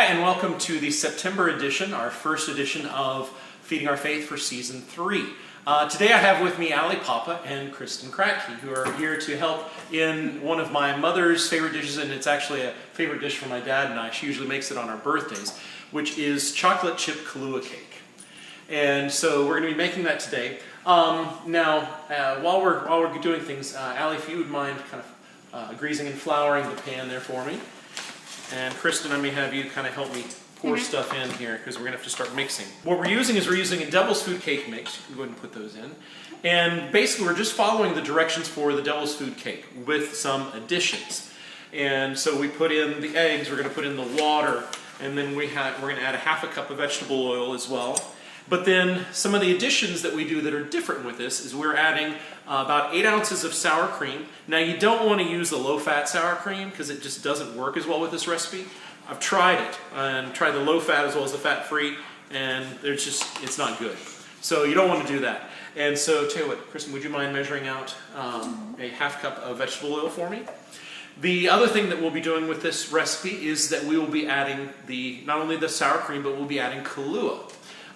and welcome to the September edition, our first edition of Feeding Our Faith for Season 3. Today I have with me Allie Papa and Kristen Kratke, who are here to help in one of my mother's favorite dishes, and it's actually a favorite dish for my dad and I. She usually makes it on our birthdays, which is chocolate chip Kahlua cake. And so we're going to be making that today. While we're doing things, Allie, if you would mind kind of greasing and flouring the pan there for me. And Kristen, I'm going to have you kind of help me pour stuff in here because we're going to have to start mixing. What we're using a devil's food cake mix. You can go ahead and put those in. And basically we're just following the directions for the devil's food cake with some additions. And so we put in the eggs, we're going to put in the water, and then we're going to add a half a cup of vegetable oil as well. But then some of the additions that we do that are different with this is we're adding about 8 ounces of sour cream. Now you don't want to use the low-fat sour cream because it just doesn't work as well with this recipe. I've tried it and tried the low-fat as well as the fat-free, and it's not good. So you don't want to do that. And so tell you what, Kristen, would you mind measuring out a half cup of vegetable oil for me? The other thing that we'll be doing with this recipe is that we will be adding not only the sour cream, but we'll be adding Kahlua.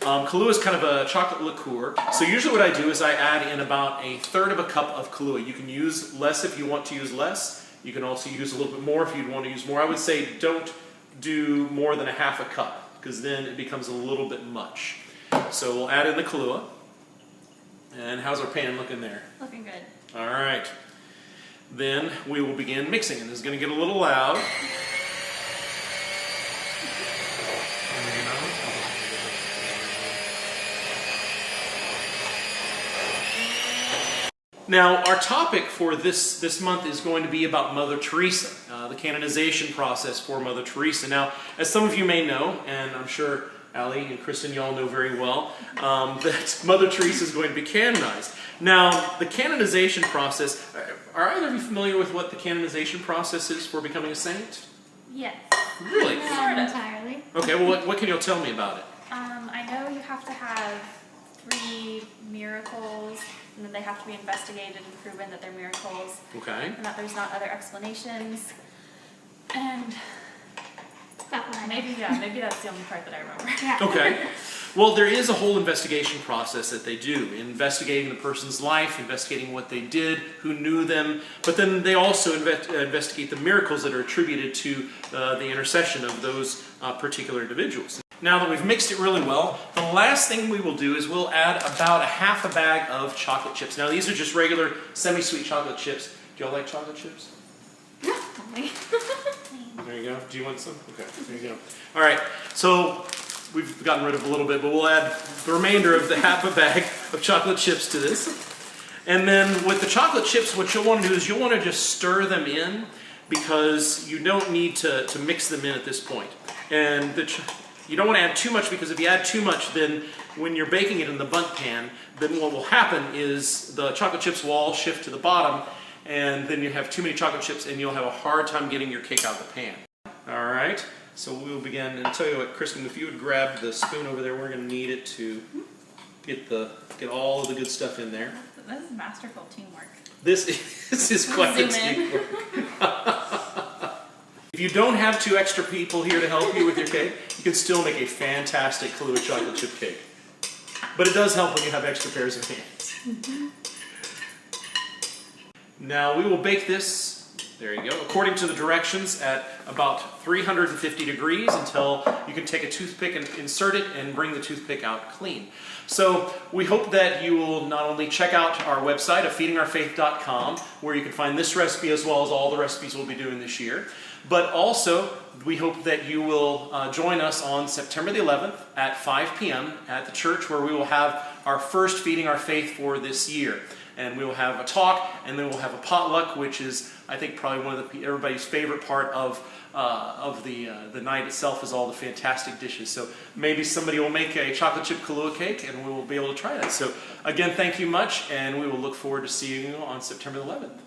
Kahlua is kind of a chocolate liqueur. So usually what I do is I add in about 1/3 of a cup of Kahlua. You can use less if you want to use less. You can also use a little bit more if you'd want to use more. I would say don't do more than a half a cup because then it becomes a little bit much. So we'll add in the Kahlua. And how's our pan looking there? Looking good. All right. Then we will begin mixing. And this is going to get a little loud. Now, our topic for this month is going to be about Mother Teresa, the canonization process for Mother Teresa. Now, as some of you may know, and I'm sure Allie and Kristen, you all know very well, that Mother Teresa is going to be canonized. Now, the canonization process, are either of you familiar with what the canonization process is for becoming a saint? Yes. Really? Sort of. Entirely. Okay, well, what can you tell me about it? I know you have to have 3 miracles, and then they have to be investigated and proven that they're miracles. Okay. And that there's not other explanations. And maybe that's the only part that I remember. Yeah. Okay. Well, there is a whole investigation process that they do, investigating the person's life, investigating what they did, who knew them, but then they also investigate the miracles that are attributed to the intercession of those particular individuals. Now that we've mixed it really well, the last thing we will do is we'll add about a half a bag of chocolate chips. Now these are just regular semi-sweet chocolate chips. Do y'all like chocolate chips? Yeah. There you go. Do you want some? Okay, there you go. All right, so we've gotten rid of a little bit, but we'll add the remainder of the half a bag of chocolate chips to this. And then with the chocolate chips, what you'll want to do is you'll want to just stir them in because you don't need to mix them in at this point. And you don't want to add too much because if you add too much, then when you're baking it in the bundt pan, then what will happen is the chocolate chips will all shift to the bottom, and then you have too many chocolate chips and you'll have a hard time getting your cake out of the pan. All right, so we will begin. And tell you what, Kristen, if you would grab the spoon over there, we're going to need it to get all of the good stuff in there. This is masterful teamwork. This is quite the teamwork. If you don't have 2 extra people here to help you with your cake, you can still make a fantastic Kahlua chocolate chip cake. But it does help when you have extra pairs of hands. Now we will bake this, there you go, according to the directions at about 350 degrees until you can take a toothpick and insert it and bring the toothpick out clean. So we hope that you will not only check out our website at feedingourfaith.com, where you can find this recipe as well as all the recipes we'll be doing this year, but also we hope that you will join us on September the 11th at 5 p.m. at the church, where we will have our first Feeding Our Faith for this year. And we will have a talk, and then we'll have a potluck, which is, I think, probably one of everybody's favorite part of the night itself is all the fantastic dishes. So maybe somebody will make a chocolate chip Kahlua cake, and we will be able to try that. So again, thank you much, and we will look forward to seeing you on September 11th.